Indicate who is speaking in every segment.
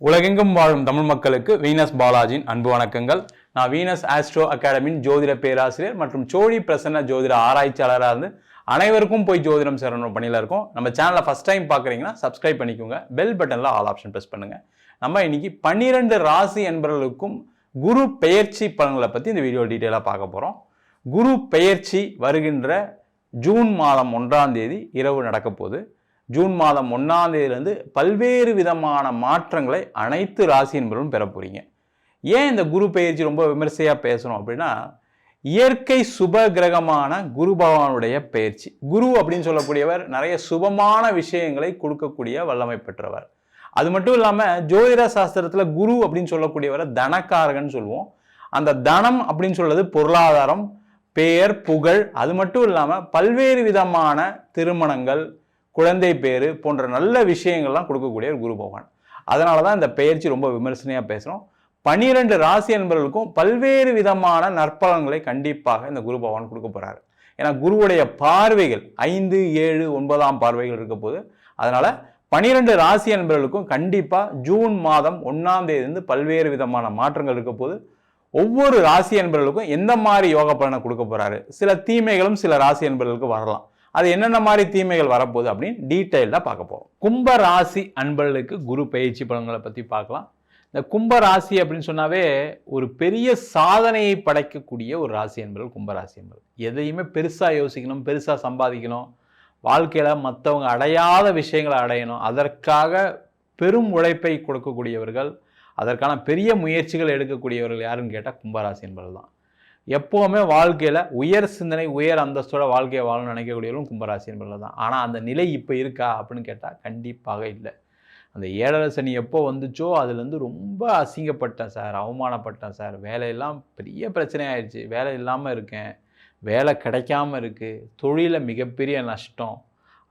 Speaker 1: உலகெங்கும் வாழும் தமிழ் மக்களுக்கு வீனஸ் பாலாஜியின் அன்பு வணக்கங்கள். நான் வீனஸ் ஆஸ்ட்ரோ அகாடமியின் ஜோதிட பேராசிரியர் மற்றும் சோழி பிரசன்ன ஜோதிட ஆராய்ச்சியாளராக இருந்து அனைவருக்கும் போய் ஜோதிடம் சேரணும் பணியில் இருக்கும். நம்ம சேனலை ஃபர்ஸ்ட் டைம் பார்க்குறீங்கன்னா சப்ஸ்கிரைப் பண்ணிக்கோங்க. பெல் பட்டனில் ஆல் ஆப்ஷன் ப்ரெஸ் பண்ணுங்கள். நம்ம இன்னைக்கு 12 ராசி என்பவர்களுக்கும் குரு பெயர்ச்சி பலன்களை பற்றி இந்த வீடியோ டீட்டெயிலாக பார்க்க போகிறோம். குரு பெயர்ச்சி வருகின்ற ஜூன் மாதம் 1ஆம் தேதி இரவு நடக்க போகுது. ஜூன் மாதம் 1ஆம் தேதியிலிருந்து பல்வேறு விதமான மாற்றங்களை அனைத்து ராசி என்பவர்களும் பெற போறீங்க. ஏன் இந்த குரு பெயர்ச்சி ரொம்ப விமர்சையாக பேசணும் அப்படின்னா, இயற்கை சுப கிரகமான குரு பகவானுடைய பெயர்ச்சி. குரு அப்படின்னு சொல்லக்கூடியவர் நிறைய சுபமான விஷயங்களை கொடுக்கக்கூடிய வல்லமை பெற்றவர். அது மட்டும் இல்லாமல் ஜோதிட சாஸ்திரத்தில் குரு அப்படின்னு சொல்லக்கூடியவரை தனக்காரகன் சொல்லுவோம். அந்த தனம் அப்படின்னு சொல்றது பொருளாதாரம், பெயர், புகழ், அது மட்டும் இல்லாமல் பல்வேறு விதமான திருமணங்கள், குழந்தை பேரு போன்ற நல்ல விஷயங்கள்லாம் கொடுக்கக்கூடிய ஒரு குரு பகவான். அதனால தான் இந்த பெயர்ச்சி ரொம்ப விமர்சனையாக பேசுகிறோம். 12 ராசி என்பவர்களுக்கும் பல்வேறு விதமான நற்பலன்களை கண்டிப்பாக இந்த குரு பகவான் கொடுக்க போகிறாரு. ஏன்னா குருவுடைய பார்வைகள் 5, 7, 9ஆம் பார்வைகள் இருக்க போது. அதனால 12 ராசி என்பவர்களுக்கும் கண்டிப்பாக ஜூன் மாதம் 1ஆம் தேதியிலிருந்து பல்வேறு விதமான மாற்றங்கள் இருக்க போது. ஒவ்வொரு ராசி என்பவர்களுக்கும் எந்த மாதிரி யோக பலனை கொடுக்க போறாரு, சில தீமைகளும் சில ராசி என்பவர்களுக்கு வரலாம். அது என்னென்ன மாதிரி தீமைகள் வரப்போகுது அப்படின்னு டீட்டெயில்டாக பார்க்க போகிறோம். கும்ப ராசி அன்பர்களுக்கு குரு பயிற்சி பலன்களை பற்றி பார்க்கலாம். இந்த கும்ப ராசி அப்படின்னு சொன்னாவே ஒரு பெரிய சாதனையை படைக்கக்கூடிய ஒரு ராசி என்பது கும்பராசி என்பது. எதையுமே பெருசாக யோசிக்கணும், பெருசாக சம்பாதிக்கணும், வாழ்க்கையில் மற்றவங்க அடையாத விஷயங்களை அடையணும், அதற்காக பெரும் உழைப்பை கொடுக்கக்கூடியவர்கள், அதற்கான பெரிய முயற்சிகள் எடுக்கக்கூடியவர்கள் யாருன்னு கேட்டால் கும்பராசி என்பது தான். எப்போவுமே வாழ்க்கையில் உயர் சிந்தனை, உயர் அந்தஸ்தோட வாழ்க்கையை வாழணும்னு நினைக்கக்கூடியவர்களும் கும்பராசி என்பதில் தான். ஆனால் அந்த நிலை இப்போ இருக்கா அப்படின்னு கேட்டால் கண்டிப்பாக இல்லை. அந்த 7.5 சனி எப்போ வந்துச்சோ அதுலேருந்து ரொம்ப அசிங்கப்பட்டேன் சார், அவமானப்பட்டேன் சார், வேலையெல்லாம் பெரிய பிரச்சனை ஆயிடுச்சு, வேலை இல்லாமல் இருக்கேன், வேலை கிடைக்காம இருக்குது, தொழிலில் மிகப்பெரிய நஷ்டம்,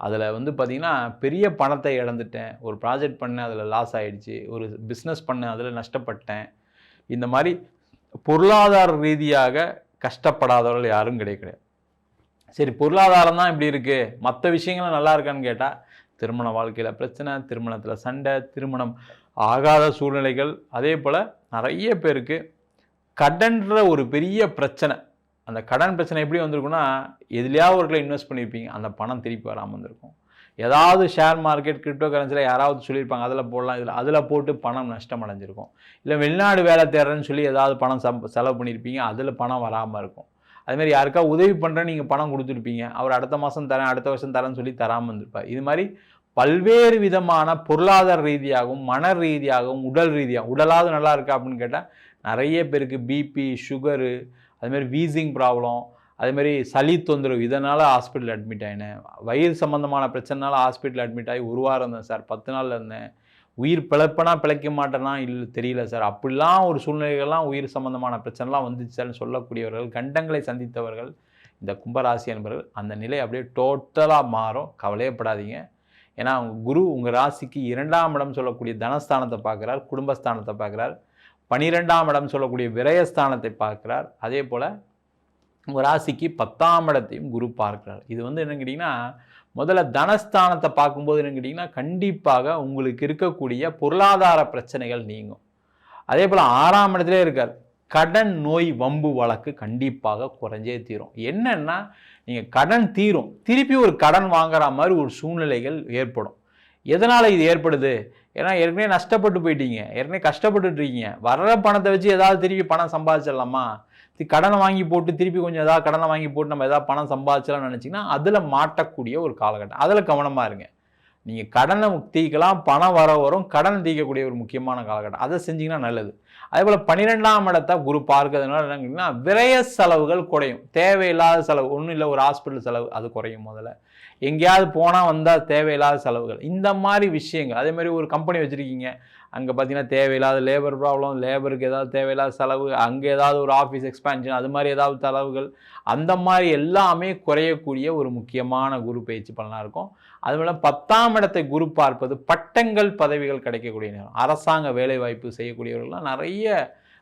Speaker 1: அதில் பார்த்திங்கன்னா பெரிய பணத்தை இழந்துட்டேன், ஒரு ப்ராஜெக்ட் பண்ணேன் அதில் லாஸ் ஆகிடுச்சு, ஒரு பிஸ்னஸ் பண்ணேன் அதில் நஷ்டப்பட்டேன். இந்த மாதிரி பொருளாதார ரீதியாக கஷ்டப்படாதவர்கள் யாரும் கிடையாது. சரி, பொருளாதாரம் தான் இப்படி இருக்குது, மற்ற விஷயங்களும் நல்லா இருக்கான்னு கேட்டால் திருமண வாழ்க்கையில் பிரச்சனை, திருமணத்தில் சண்டை, திருமணம் ஆகாத சூழ்நிலைகள், அதே போல் நிறைய பேருக்கு கடன்ற ஒரு பெரிய பிரச்சனை. அந்த கடன் பிரச்சனை எப்படி வந்திருக்குன்னா, எதுலையாவது ஒருக்கில் இன்வெஸ்ட் பண்ணியிருப்பீங்க, அந்த பணம் திருப்பி வராமல் வந்திருக்கும். ஏதாவது ஷேர் மார்க்கெட், கிரிப்டோ கரன்சியில் யாராவது சொல்லியிருப்பாங்க அதில் போடலாம், அதில் போட்டு பணம் நஷ்டம் அடைஞ்சிருக்கும். இல்லை வெளிநாடு வேலை தேடுறேன்னு சொல்லி ஏதாவது பணம் செலவு பண்ணியிருப்பீங்க, அதில் பணம் வராமல் இருக்கும். அதுமாதிரி யாருக்கா உதவி பண்ணுறேன்னு நீங்கள் பணம் கொடுத்துருப்பீங்க, அவர் அடுத்த மாதம் தரேன், அடுத்த வருஷம் தரேன்னு சொல்லி தராமல் இருந்திருப்பார். இது மாதிரி பல்வேறு விதமான பொருளாதார ரீதியாகவும் மன ரீதியாகவும் உடல் ரீதியாகவும், உடலாவது நல்லா இருக்கா அப்படின்னு கேட்டால் நிறைய பேருக்கு பிபி, சுகரு, அதுமாதிரி வீசிங் ப்ராப்ளம், அதுமாரி சளி தொந்தரவு, இதனால் ஹாஸ்பிட்டல் அட்மிட் ஆகினேன், வயிறு சம்மந்தமான பிரச்சனைனால ஹாஸ்பிட்டல் அட்மிட் ஆகி 1 வாரம் இருந்தேன் சார், 10 நாளில் இருந்தேன், உயிர் பிழைப்பனா பிழைக்க மாட்டேன்னா இல்லை தெரியல சார், அப்படிலாம் ஒரு சூழ்நிலைகள்லாம் உயிர் சம்மந்தமான பிரச்சனைலாம் வந்துச்சு சார்னு சொல்லக்கூடியவர்கள், கண்டங்களை சந்தித்தவர்கள் இந்த கும்பராசி என்பவர்கள். அந்த நிலை அப்படியே டோட்டலாக மாறும், கவலையப்படாதீங்க. ஏன்னா அவங்க குரு உங்கள் ராசிக்கு 2ஆம் இடம் சொல்லக்கூடிய தனஸ்தானத்தை பார்க்குறார், குடும்பஸ்தானத்தை பார்க்குறார், 12ஆம் இடம் சொல்லக்கூடிய விரயஸ்தானத்தை பார்க்குறார், அதே போல் உங்கள் ராசிக்கு 10ஆம் இடத்தையும் குரு பார்க்கிறார். இது என்னன்னு கேட்டிங்கன்னா, முதல்ல தனஸ்தானத்தை பார்க்கும்போது என்னன்னு கேட்டிங்கன்னா, கண்டிப்பாக உங்களுக்கு இருக்கக்கூடிய பொருளாதார பிரச்சனைகள் நீங்கும். அதே போல் 6ஆம் இடத்துல இருக்கார், கடன், நோய், வம்பு வழக்கு கண்டிப்பாக குறைஞ்சே தீரும். என்னன்னா நீங்கள் கடன் தீரும், திருப்பி ஒரு கடன் வாங்குற மாதிரி ஒரு சூழ்நிலைகள் ஏற்படும். எதனால் இது ஏற்படுது? ஏன்னா ஏற்கனவே நஷ்டப்பட்டு போயிட்டீங்க, ஏற்கனவே கஷ்டப்பட்டுட்டு இருக்கீங்க, வர்ற பணத்தை வச்சு ஏதாவது திருப்பி பணம் சம்பாதிச்சிடலாமா, கடனை வாங்கி போட்டு திருப்பி கொஞ்சம் ஏதாவது கடனை வாங்கி போட்டு நம்ம ஏதாவது பணம் சம்பாதிச்சலாம்னு நினச்சிங்கன்னா அதில் மாட்டக்கூடிய ஒரு காலகட்டம். அதில் கவனமாக இருங்க. நீங்கள் கடனை தீர்க்கலாம், பணம் வரும், கடனை தீர்க்கக்கூடிய ஒரு முக்கியமான காலகட்டம், அதை செஞ்சிங்கன்னா நல்லது. அதே போல் 12ஆம் இடத்தை குரு பார்க்கறதுனால என்னங்கன்னா விரய செலவுகள் குறையும். தேவையில்லாத செலவு ஒன்றும் இல்லை, ஒரு ஹாஸ்பிட்டல் செலவு அது குறையும். முதல்ல எங்கேயாவது போனால் வந்தால் தேவையில்லாத செலவுகள், இந்த மாதிரி விஷயங்கள். அதே மாதிரி ஒரு கம்பெனி வச்சுருக்கீங்க, அங்கே பார்த்தீங்கன்னா தேவையில்லாத லேபர் ப்ராப்ளம், லேபருக்கு ஏதாவது தேவையில்லாத செலவு, அங்கே ஏதாவது ஒரு ஆஃபீஸ் எக்ஸ்பேன்ஷன், அது மாதிரி ஏதாவது செலவுகள், அந்த மாதிரி எல்லாமே குறையக்கூடிய ஒரு முக்கியமான குரு பயிற்சி பலனாக இருக்கும். அதுபோல் 10ஆம் இடத்தை குரு பார்ப்பது பட்டங்கள், பதவிகள் கிடைக்கக்கூடிய நேரம். அரசாங்க வேலைவாய்ப்பு செய்யக்கூடியவர்கள்லாம் நிறைய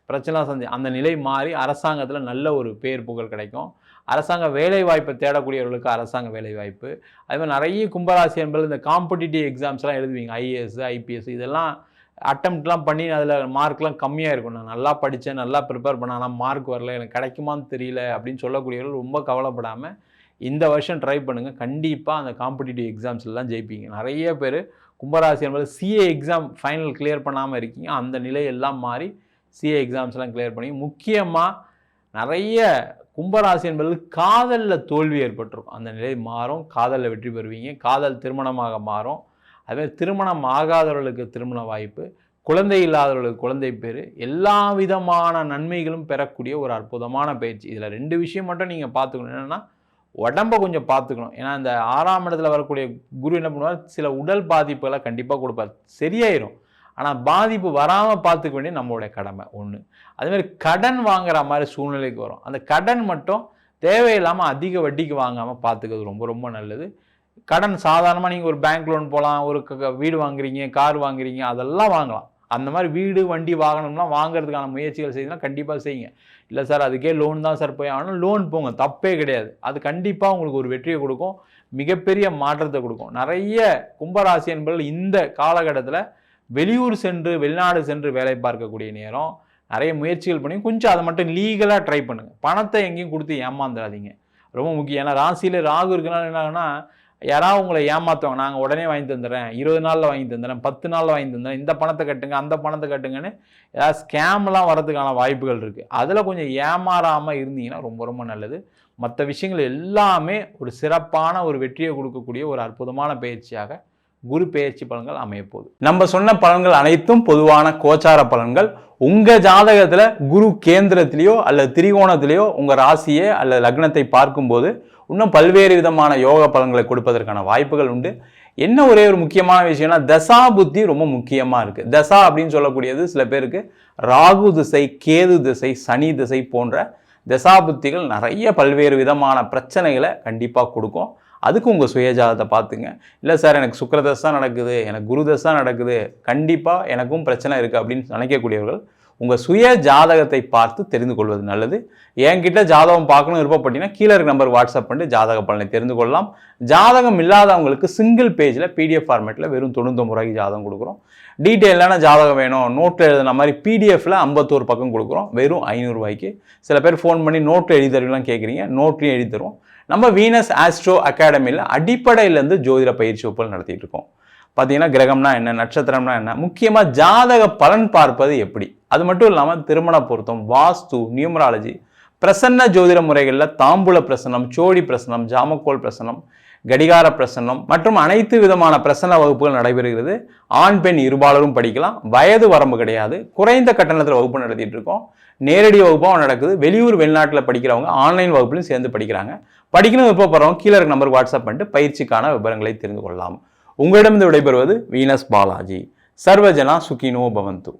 Speaker 1: பிரச்சனை அந்த நிலை மாறி அரசாங்கத்தில் நல்ல ஒரு பேர் புகழ் கிடைக்கும். அரசாங்க வேலைவாய்ப்பை தேடக்கூடியவர்களுக்கு அரசாங்க வேலைவாய்ப்பு. அதே மாதிரி நிறைய கும்பராசி என்பது இந்த காம்படிட்டிவ் எக்ஸாம்ஸ்லாம் எழுதுவீங்க, ஐஏஎஸ், ஐபிஎஸ், இதெல்லாம் அட்டம்ப்ட்லாம் பண்ணி அதில் மார்க்லாம் கம்மியாக இருக்கும். நான் நல்லா படித்தேன், நல்லா ப்ரிப்பேர் பண்ணேன், ஆனால் மார்க் வரல, எனக்கு கிடைக்குமான்னு தெரியல அப்படின்னு சொல்லக்கூடியவர்கள் ரொம்ப கவலைப்படாமல் இந்த வருஷம் ட்ரை பண்ணுங்கள். கண்டிப்பாக அந்த காம்படிட்டிவ் எக்ஸாம்ஸ்லாம் ஜெயிப்பீங்க. நிறைய பேர் கும்பராசி என்பது சிஏ எக்ஸாம் ஃபைனல் கிளியர் பண்ணாமல் இருக்கீங்க. அந்த நிலையெல்லாம் மாறி சிஏ எக்ஸாம்ஸ்லாம் கிளியர் பண்ணி, முக்கியமாக நிறைய கும்பராசி என்பது காதலில் தோல்வி ஏற்பட்டிருக்கும். அந்த நிலை மாறும், காதலில் வெற்றி பெறுவீங்க, காதல் திருமணமாக மாறும். அதுமாதிரி திருமணம் ஆகாதவர்களுக்கு திருமண வாய்ப்பு, குழந்தை இல்லாதவர்களுக்கு குழந்தை பேர், எல்லா விதமான நன்மைகளும் பெறக்கூடிய ஒரு அற்புதமான பயிற்சி. இதில் 2 விஷயம் மட்டும் நீங்கள் பார்த்துக்கணும். என்னென்னா உடம்பை கொஞ்சம் பார்த்துக்கணும். ஏன்னா இந்த 6ஆம் இடத்துல வரக்கூடிய குரு என்ன பண்ணுவார், சில உடல் பாதிப்புகளை கண்டிப்பாக கொடுப்பார். சரியாயிரும், ஆனால் பாதிப்பு வராமல் பார்த்துக்க வேண்டிய நம்மளுடைய கடமை ஒன்று. அதுமாதிரி கடன் வாங்குற மாதிரி சூழ்நிலைக்கு வரும். அந்த கடன் மட்டும் தேவையில்லாமல் அதிக வட்டிக்கு வாங்காமல் பார்த்துக்கிறது ரொம்ப ரொம்ப நல்லது. கடன் சாதாரணமாக நீங்கள் ஒரு பேங்க் லோன் போகலாம், ஒரு வீடு வாங்குறீங்க, கார் வாங்குறீங்க, அதெல்லாம் வாங்கலாம். அந்த மாதிரி வீடு வண்டி வாகனம்லாம் வாங்குறதுக்கான முயற்சிகள் செய்யலாம், கண்டிப்பாக செய்யுங்க. இல்லை சார் அதுக்கே லோன் தான் சார் போய் ஆனால் லோன் போங்க, தப்பே கிடையாது. அது கண்டிப்பாக உங்களுக்கு ஒரு வெற்றியை கொடுக்கும், மிகப்பெரிய மாற்றத்தை கொடுக்கும். நிறைய கும்பராசி என்பவர்கள் இந்த காலகட்டத்தில் வெளியூர் சென்று வெளிநாடு சென்று வேலை பார்க்கக்கூடிய நேரம், நிறைய முயற்சிகள் பண்ணி கொஞ்சம் அதை மட்டும் லீகலாக ட்ரை பண்ணுங்கள். பணத்தை எங்கேயும் கொடுத்து ஏமாந்துடாதீங்க, ரொம்ப முக்கியம். ஏன்னா ராசியில் ராகு இருக்குனால என்ன ஆகுனா, யாராவது உங்களை ஏமாற்றுவாங்க, நாங்கள் உடனே வாங்கி தந்துடுறேன், 20 நாளில் வாங்கி தந்துடுறேன், 10 நாளில் வாங்கி தந்துடுறேன், இந்த பணத்தை கட்டுங்க அந்த பணத்தை கட்டுங்கன்னு ஏதாவது ஸ்கேம்லாம் வரதுக்கான வாய்ப்புகள் இருக்குது. அதில் கொஞ்சம் ஏமாறாமல் இருந்தீங்கன்னா ரொம்ப ரொம்ப நல்லது. மற்ற விஷயங்கள் எல்லாமே ஒரு சிறப்பான ஒரு வெற்றியை கொடுக்கக்கூடிய ஒரு அற்புதமான பயிற்சியாக குரு பெயர்ச்சி பலன்கள் அமையப்போகுது. நம்ம சொன்ன பலன்கள் அனைத்தும் பொதுவான கோச்சார பலன்கள். உங்கள் ஜாதகத்தில் குரு கேந்திரத்திலேயோ அல்லது திரிகோணத்திலேயோ உங்கள் ராசியை அல்லது லக்னத்தை பார்க்கும்போது இன்னும் பல்வேறு விதமான யோக பலன்களை கொடுப்பதற்கான வாய்ப்புகள் உண்டு. என்ன ஒரே ஒரு முக்கியமான விஷயம்னா, தசா புத்தி ரொம்ப முக்கியமாக இருக்குது. தசா அப்படின்னு சொல்லக்கூடியது சில பேருக்கு ராகு திசை, கேது திசை, சனி திசை போன்ற தசா புத்திகள் நிறைய பல்வேறு விதமான பிரச்சனைகளை கண்டிப்பாக கொடுக்கும். அதுக்கு உங்கள் சுயஜாதத்தை பார்த்துங்க. இல்லை சார் எனக்கு சுக்கிரதசை நடக்குது, எனக்கு குரு தசை நடக்குது, கண்டிப்பாக எனக்கும் பிரச்சனை இருக்குது அப்படின்னு நினைக்கக்கூடியவர்கள் உங்கள் சுய ஜாதகத்தை பார்த்து தெரிந்து கொள்வது நல்லது. என்கிட்ட ஜாதகம் பார்க்கணும் விருப்பப்பட்டீங்கன்னா கீழே இருக்க நம்பர் வாட்ஸ்அப் பண்ணி ஜாதக பலனை தெரிந்து கொள்ளலாம். ஜாதகம் இல்லாதவங்களுக்கு சிங்கிள் பேஜில் PDF ஃபார்மேட்டில் வெறும் 99 ரூபாய்க்கு ஜாதகம் கொடுக்குறோம். டீட்டெயிலான ஜாதகம் வேணும், நோட்டில் எழுதுன மாதிரி PDFல 51 பக்கம் கொடுக்குறோம், வெறும் 500 ரூபாய்க்கு. சில பேர் ஃபோன் பண்ணி நோட்டில் எழுதி தருவீங்களாம் கேட்குறீங்க, நோட்லையும் எழுதி தருவோம். நம்ம வீனஸ் ஆஸ்ட்ரோ அகாடமியில் அடிப்படையிலேருந்து ஜோதிட பயிற்சி வகுப்புகள் நடத்திட்டு இருக்கோம். பார்த்தீங்கன்னா கிரகம்னா என்ன, நட்சத்திரம்னா என்ன, முக்கியமாக ஜாதக பலன் பார்ப்பது எப்படி, அது மட்டும் இல்லாமல் திருமண பொருத்தம், வாஸ்து, நியூமராலஜி, பிரசன்ன ஜோதிட முறைகளில் தாம்பூல பிரசன்னம், சோடி பிரசன்னம், ஜாமக்கோல் பிரசன்னம், கடிகார பிரசன்னம் மற்றும் அனைத்து விதமான பிரசன்ன வகுப்புகள் நடைபெறுகிறது. ஆண் பெண் இருபாலரும் படிக்கலாம், வயது வரம்பு கிடையாது. குறைந்த கட்டணத்தில் வகுப்பு நடத்திட்டு இருக்கோம். நேரடி வகுப்பாகவும் நடக்குது. வெளியூர் வெளிநாட்டில் படிக்கிறவங்க ஆன்லைன் வகுப்புலையும் சேர்ந்து படிக்கிறாங்க. படிக்கணும் விருப்பப்படுறவங்க கீழே இருக்க நம்பருக்கு வாட்ஸ்அப் பண்ணிட்டு பயிற்சிக்கான விவரங்களை தெரிந்து கொள்ளலாம். உங்களிடமிருந்து விடைபெறுவது வீனஸ் பாலாஜி. சர்வஜனா சுகினோ பவந்து.